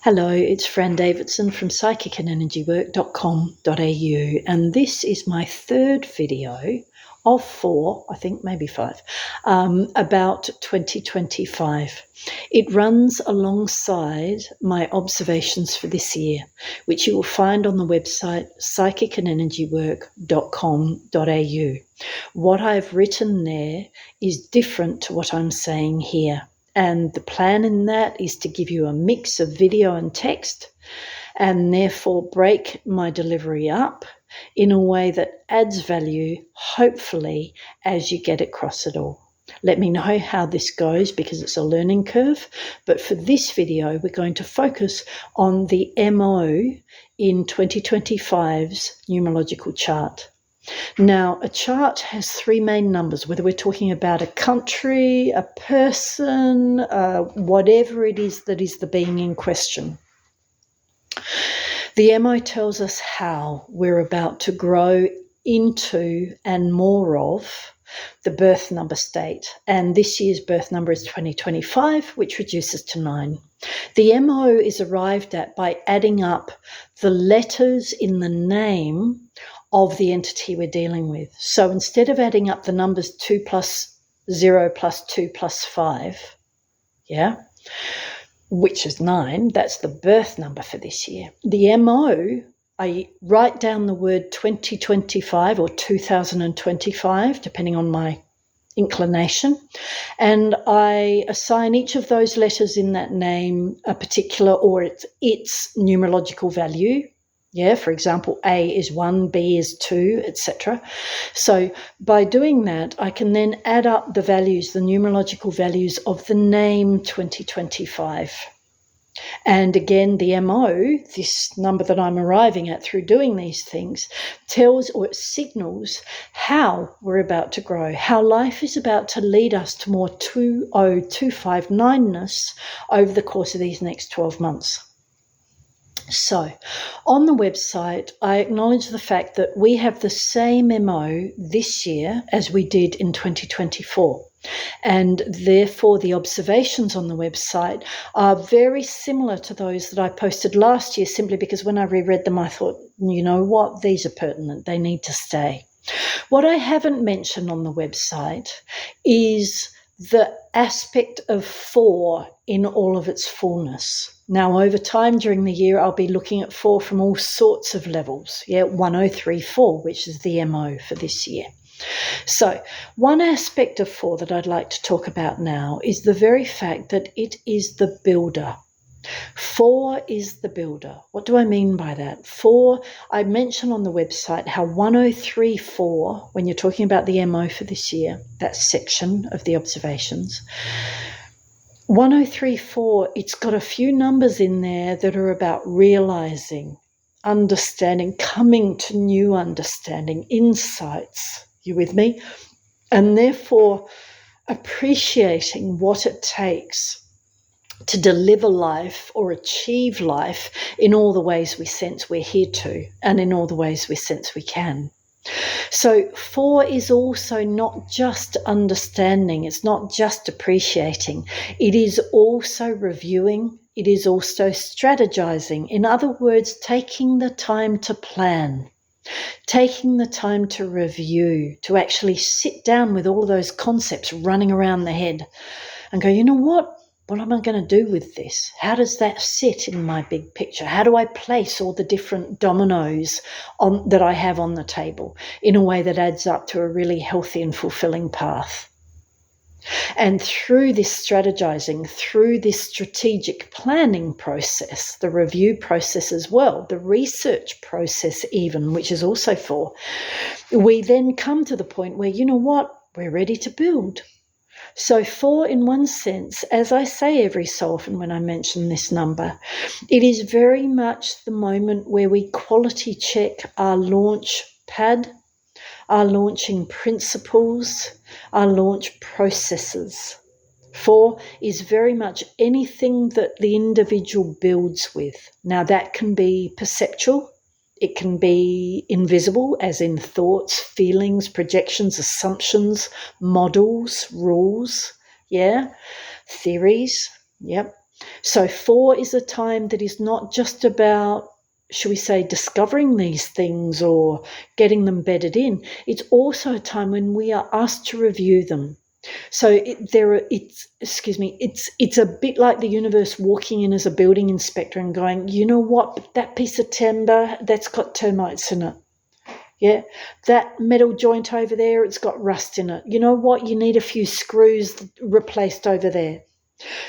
Hello, it's Fran Davidson from psychicandenergywork.com.au, and this is my third video of 4, I think maybe 5, about 2025. It runs alongside my observations for this year, which you will find on the website psychicandenergywork.com.au. What I've written there is different to what I'm saying here. And the plan in that is to give you a mix of video and text, and therefore break my delivery up in a way that adds value, hopefully, as you get across it all. Let me know how this goes because it's a learning curve. But for this video, we're going to focus on the M.O. in 2025's numerological chart. Now, a chart has 3 main numbers, whether we're talking about a country, a person, whatever it is that is the being in question. The MO tells us how we're about to grow into and more of the birth number state. And this year's birth number is 2025, which reduces to 9. The MO is arrived at by adding up the letters in the name of the entity we're dealing with. So instead of adding up the numbers 2 plus 0 plus 2 plus 5, which is 9, that's the birth number for this year. The MO, I write down the word 2025 or 2025, depending on my inclination, and I assign each of those letters in that name a particular or its numerological value. For example, A is 1, B is 2, etc. So by doing that, I can then add up the values, the numerological values of the name 2025. And again, the MO, this number that I'm arriving at through doing these things, tells or it signals how we're about to grow, how life is about to lead us to more 20259-ness over the course of these next 12 months. So, on the website, I acknowledge the fact that we have the same MO this year as we did in 2024. And therefore, the observations on the website are very similar to those that I posted last year, simply because when I reread them, I thought, you know what, these are pertinent. They need to stay. What I haven't mentioned on the website is the aspect of 4 in all of its fullness. Now, over time during the year, I'll be looking at 4 from all sorts of levels. 1034, which is the MO for this year. So one aspect of 4 that I'd like to talk about now is the very fact that it is the builder. 4 is the builder. What do I mean by that? 4, I mentioned on the website how 1034, when you're talking about the MO for this year, that section of the observations, 1034, it's got a few numbers in there that are about realizing, understanding, coming to new understanding, insights. You with me? And therefore appreciating what it takes to deliver life or achieve life in all the ways we sense we're here to, and in all the ways we sense we can. So 4 is also not just understanding, it's not just appreciating, it is also reviewing, it is also strategizing. In other words, taking the time to plan, taking the time to review, to actually sit down with all of those concepts running around the head and go, you know what? What am I going to do with this? How does that sit in my big picture? How do I place all the different dominoes that I have on the table in a way that adds up to a really healthy and fulfilling path? And through this strategizing, through this strategic planning process, the review process as well, the research process even, which is also 4, we then come to the point where, you know what, we're ready to build. So 4, in one sense, as I say every so often when I mention this number, it is very much the moment where we quality check our launch pad, our launching principles, our launch processes. 4 is very much anything that the individual builds with. Now that can be perceptual, it can be invisible, as in thoughts, feelings, projections, assumptions, models, rules, theories, So 4 is a time that is not just about, should we say, discovering these things or getting them bedded in. It's also a time when we are asked to review them. So it's a bit like the universe walking in as a building inspector and going, you know what, that piece of timber, that's got termites in it. Yeah, that metal joint over there, it's got rust in it. You know what, you need a few screws replaced over there.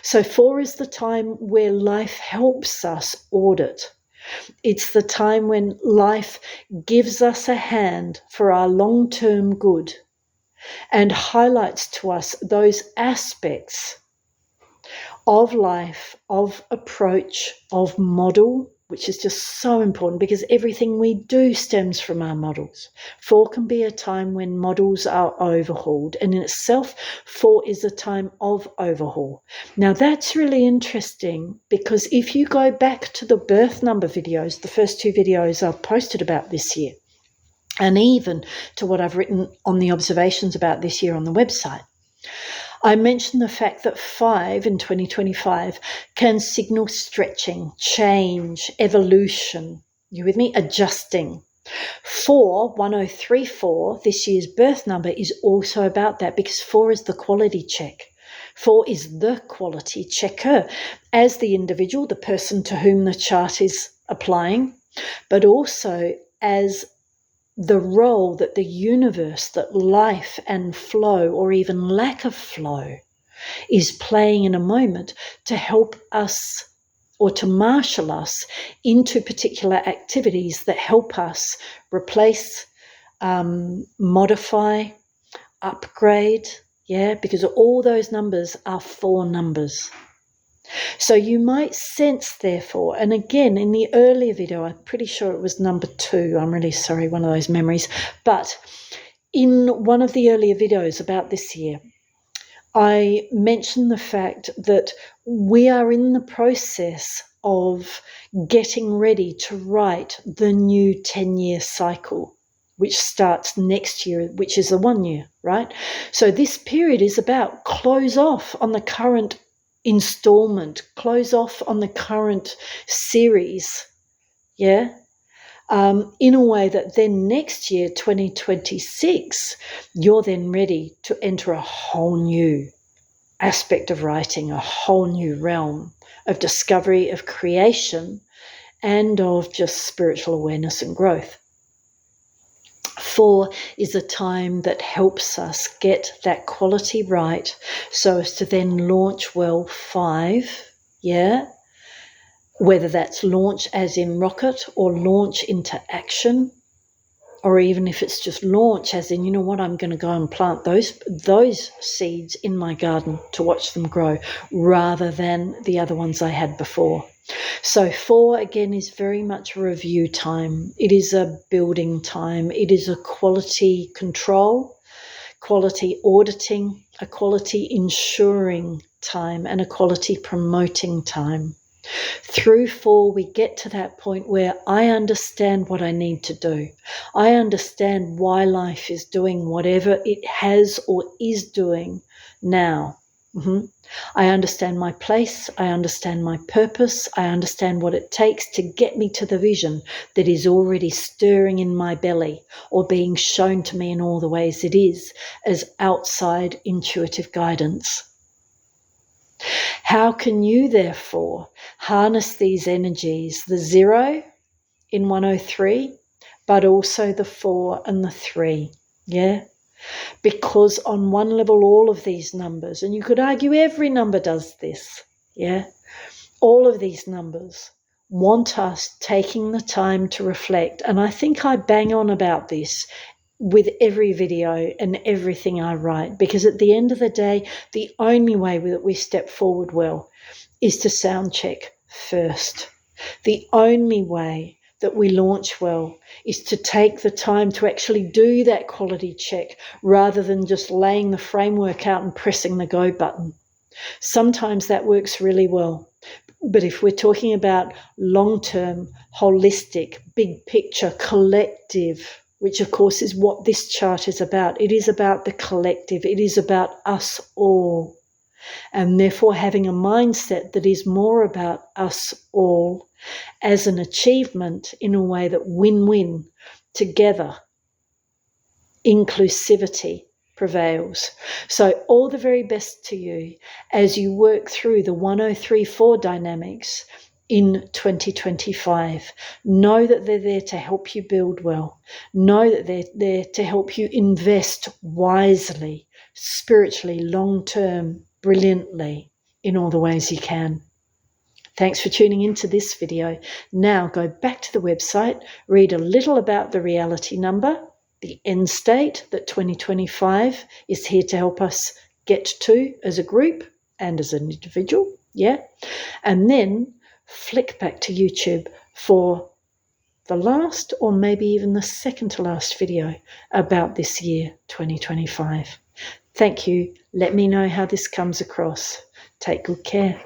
So 4 is the time where life helps us audit. It's the time when life gives us a hand for our long-term good and highlights to us those aspects of life, of approach, of model, which is just so important because everything we do stems from our models. 4 can be a time when models are overhauled, and in itself, 4 is a time of overhaul. Now, that's really interesting because if you go back to the birth number videos, the first 2 videos I've posted about this year, and even to what I've written on the observations about this year on the website, I mentioned the fact that 5 in 2025 can signal stretching, change, evolution. You with me? Adjusting. 4, 1034, this year's birth number, is also about that because 4 is the quality check. 4 is the quality checker as the individual, the person to whom the chart is applying, but also as the role that the universe, that life and flow, or even lack of flow, is playing in a moment to help us or to marshal us into particular activities that help us replace, modify, upgrade, because all those numbers are 4 numbers. So you might sense, therefore, and again, in the earlier video, I'm pretty sure it was number 2. I'm really sorry, one of those memories. But in one of the earlier videos about this year, I mentioned the fact that we are in the process of getting ready to write the new 10-year cycle, which starts next year, which is the 1 year, right? So this period is about close off on the current installment, close off on the current series, in a way that then next year, 2026, you're then ready to enter a whole new aspect of writing, a whole new realm of discovery, of creation, and of just spiritual awareness and growth. 4 is a time that helps us get that quality right so as to then launch well. 5, whether that's launch as in rocket or launch into action, or even if it's just launch as in, you know what, I'm going to go and plant those seeds in my garden to watch them grow rather than the other ones I had before. So 4, again, is very much a review time. It is a building time. It is a quality control, quality auditing, a quality ensuring time, and a quality promoting time. Through 4, we get to that point where I understand what I need to do. I understand why life is doing whatever it has or is doing now. I understand my place. I understand my purpose. I understand what it takes to get me to the vision that is already stirring in my belly or being shown to me in all the ways it is as outside intuitive guidance. How can you, therefore, harness these energies, the 0 in 103, but also the 4 and the 3, Because on one level, all of these numbers, and you could argue every number does this, all of these numbers want us taking the time to reflect. And I think I bang on about this with every video and everything I write, because at the end of the day, the only way that we step forward well is to sound check first. The only way that we launch well is to take the time to actually do that quality check rather than just laying the framework out and pressing the go button. Sometimes that works really well. But if we're talking about long-term, holistic, big picture, collective, which of course is what this chart is about. It is about the collective. It is about us all. and therefore having a mindset that is more about us all as an achievement in a way that win-win together, inclusivity prevails. So all the very best to you as you work through the 1034 dynamics in 2025. Know that they're there to help you build well. Know that they're there to help you invest wisely, spiritually, long-term, brilliantly, in all the ways you can. Thanks for tuning into this video. Now go back to the website, read a little about the reality number, the end state that 2025 is here to help us get to as a group and as an individual, and then flick back to YouTube for the last or maybe even the second to last video about this year 2025. Thank you. Let me know how this comes across. Take good care.